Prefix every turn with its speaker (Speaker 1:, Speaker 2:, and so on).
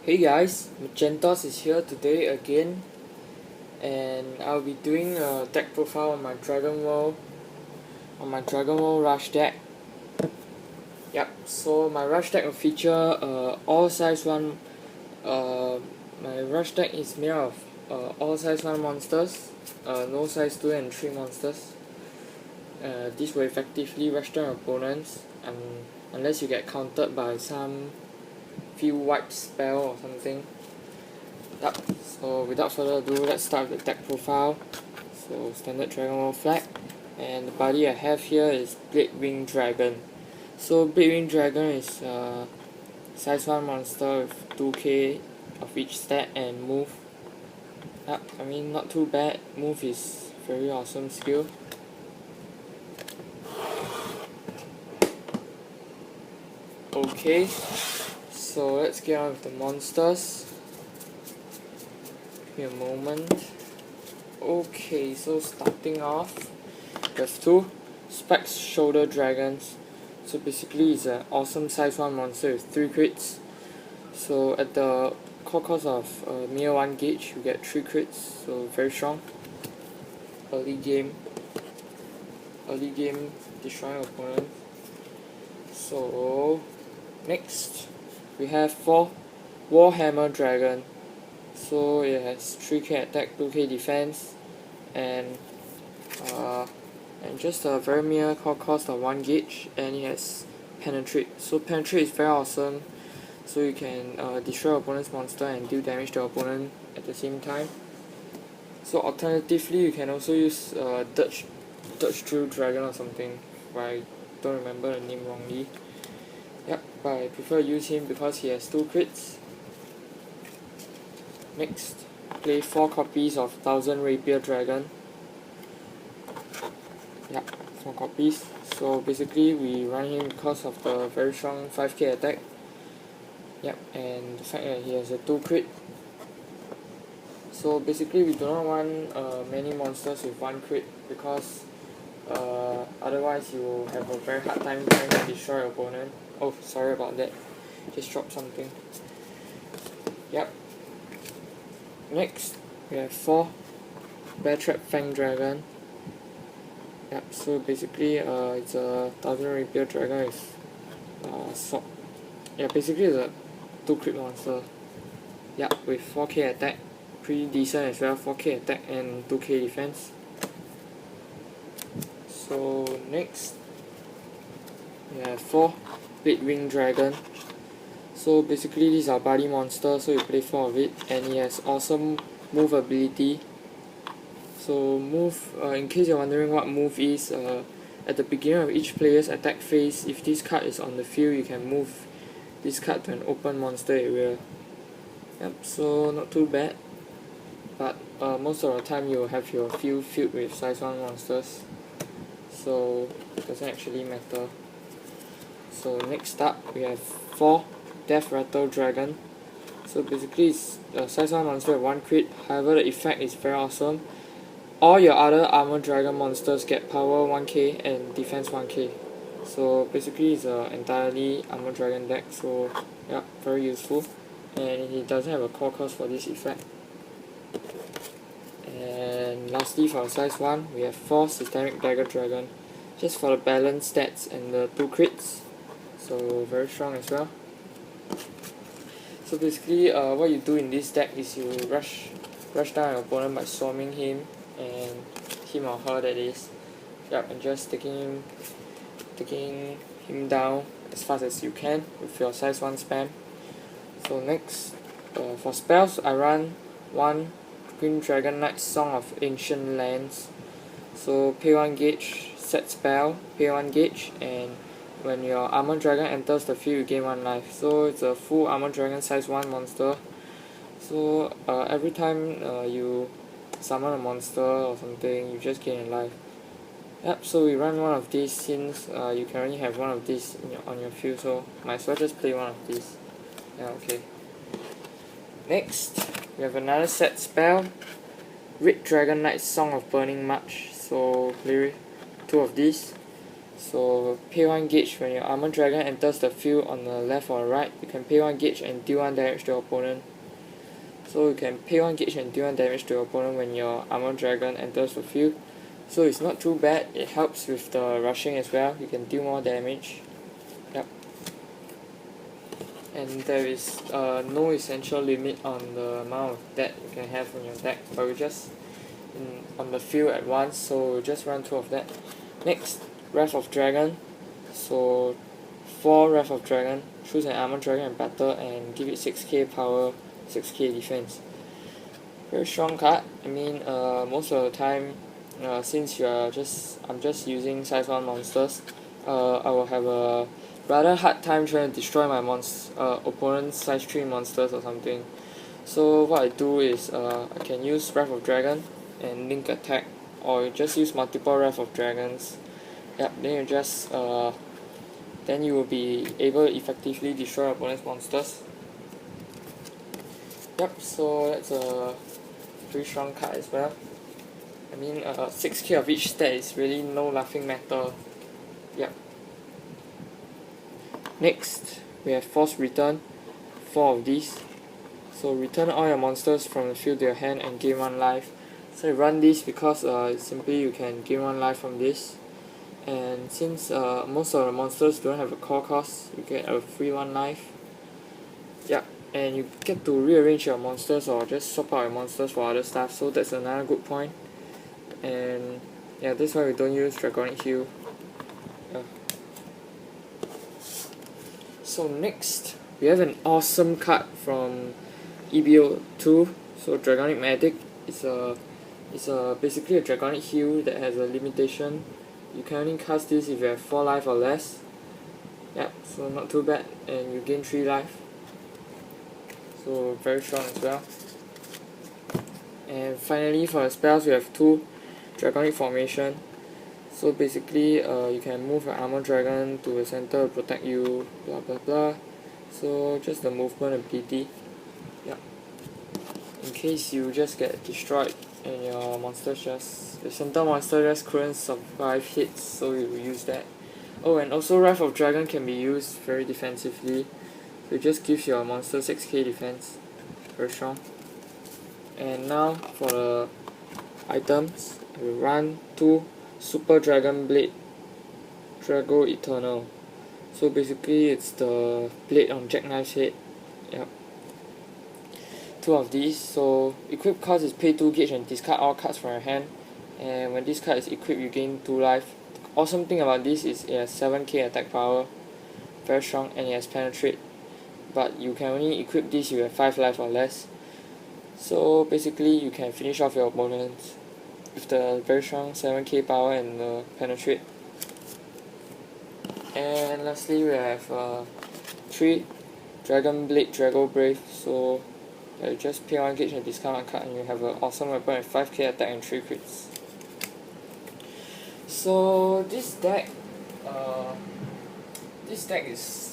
Speaker 1: Hey guys, Magentos is here today again, and I'll be doing a deck profile on my Dragon World Rush deck. Yep, so my Rush deck will feature all size 1. My Rush deck is made of all size 1 monsters, no size 2 and 3 monsters. This will effectively rush down opponents, unless you get countered by some few wipe spell or something. Yep, so without further ado, let's start with the deck profile. So standard Dragon World flag, and the buddy I have here is Blade-Winged Dragon. So Blade-Winged Dragon is size 1 monster with 2k of each stat and move. Yep, I mean not too bad. Move is very awesome skill. Okay, so let's get on with the monsters. Give me a moment. Okay, so starting off, we have 2 Specs Shoulder Dragons. So basically it's an awesome size 1 monster with 3 crits. So at the core cost of mere 1 gauge, you get 3 crits, so very strong. Early game destroying opponent. So next we have 4 Warhammer Dragon. So it has 3k attack, 2k defense, and just a very mere core cost of 1 gauge, and it has penetrate. So penetrate is very awesome, so you can destroy opponent's monster and deal damage to opponent at the same time. So alternatively, you can also use Dutch Drill Dragon or something, if I don't remember the name wrongly. Yep, but I prefer to use him because he has 2 crits. Next, play 4 copies of 1000 Rapier Dragon. Yeah, 4 copies. So basically we run him because of the very strong 5k attack. Yep, and the fact that he has a 2 crit. So basically we do not want many monsters with 1 crit, because otherwise you will have a very hard time trying to destroy your opponent. Oh, sorry about that. Just dropped something. Yep. Next, we have 4 Bear Trap Fang Dragon. Yep, so basically it's a 1000 Rapier Dragon with sword. Yeah, basically it's a 2 crit monster. Yep, with 4k attack. Pretty decent as well, 4k attack and 2k defense. So next, we have 4 Blade-Winged Dragon. So basically these are buddy monster, so you play 4 of it, and it has awesome move ability. So move, in case you're wondering what move is, at the beginning of each player's attack phase, if this card is on the field, you can move this card to an open monster area. Yep, so not too bad, but most of the time you'll have your field filled with size 1 monsters, so it doesn't actually matter. So next up, we have 4 Death Rattle Dragon. So basically it's a size 1 monster with 1 crit, however the effect is very awesome. All your other Armordragon monsters get power 1k and defense 1k. So basically it's an entirely Armordragon deck, so yeah, very useful. And it doesn't have a core cost for this effect. And lastly, for size 1, we have 4 Systemic Dagger Dragon, just for the balanced stats and the 2 crits, so very strong as well. So basically what you do in this deck is you rush down your opponent by swarming him, and him or her that is. Yep, and just taking him down as fast as you can with your size 1 spam. So next, for spells, I run 1 Green Dragon Knight Song of Ancient Lands. So pay 1 gauge, set spell, pay 1 gauge, and when your Armordragon enters the field, you gain 1 life. So it's a full Armordragon size 1 monster. So every time you summon a monster or something, you just gain a life. Yep, so we run 1 of these since you can only have 1 of these on your field, so might as well just play 1 of these. Yeah, okay. Next, we have another set spell, Red Dragon Knight Song of Burning March. So play 2 of these. So pay 1 gauge when your Armordragon enters the field on the left or right. You can pay 1 gauge and deal 1 damage to your opponent. So you can pay 1 gauge and deal 1 damage to your opponent when your Armordragon enters the field. So it's not too bad, it helps with the rushing as well, you can deal more damage. Yep. And there is no essential limit on the amount of that you can have in your deck, but we just on the field at once, so we'll just run 2 of that. Next, Wrath of Dragon. So 4 Wrath of Dragon, choose an Armordragon in battle and give it 6k power, 6k defense. Very strong card. I mean, most of the time, since I'm just using size 1 monsters, I will have a rather hard time trying to destroy my opponent's size 3 monsters or something. So what I do is I can use Wrath of Dragon and link attack, or you just use multiple Wrath of Dragons. Yep, then you just then you will be able to effectively destroy your opponent's monsters. Yep, so that's a pretty strong card as well. I mean, 6k of each stat is really no laughing matter. Yep. Next, we have Force Return, 4 of these. So return all your monsters from the field to your hand and gain 1 life. So you run this because simply you can gain 1 life from this. And since most of the monsters don't have a core cost, you get a free 1 life. Yep. And you get to rearrange your monsters or just swap out your monsters for other stuff, so that's another good point. And yeah, that's why we don't use Dragonic Heal. Yeah. So next, we have an awesome card from EBO 2. So Dragonic Medic is basically a Dragonic Heal that has a limitation. You can only cast this if you have 4 life or less. Yep, so not too bad, and you gain 3 life. So very strong as well. And finally, for the spells, we have 2 Dragonic Formation. So basically, you can move your Armordragon to the center to protect you, blah blah blah. So just the movement ability. Yeah. In case you just get destroyed and your center monster just couldn't survive hits, so you will use that. Oh, and also Wrath of Dragon can be used very defensively. So it just gives your monster 6k defense. Very strong. And now for the items, we run 2 Super Dragon Blade Drago Eternal. So basically it's the blade on Jackknife's head. Yep. 2 of these. So equip cost is pay 2 gauge and discard all cards from your hand. And when this card is equipped, you gain 2 life. The awesome thing about this is it has 7k attack power. Very strong, and it has penetrate. But you can only equip this if you have 5 life or less. So basically you can finish off your opponents with the very strong 7k power and the penetrate. And lastly, we have 3 Dragon Blade Drago Brave. So you just pay 1 gauge and discard 1 card, and you have an awesome weapon with 5k attack and 3 crits. So this deck is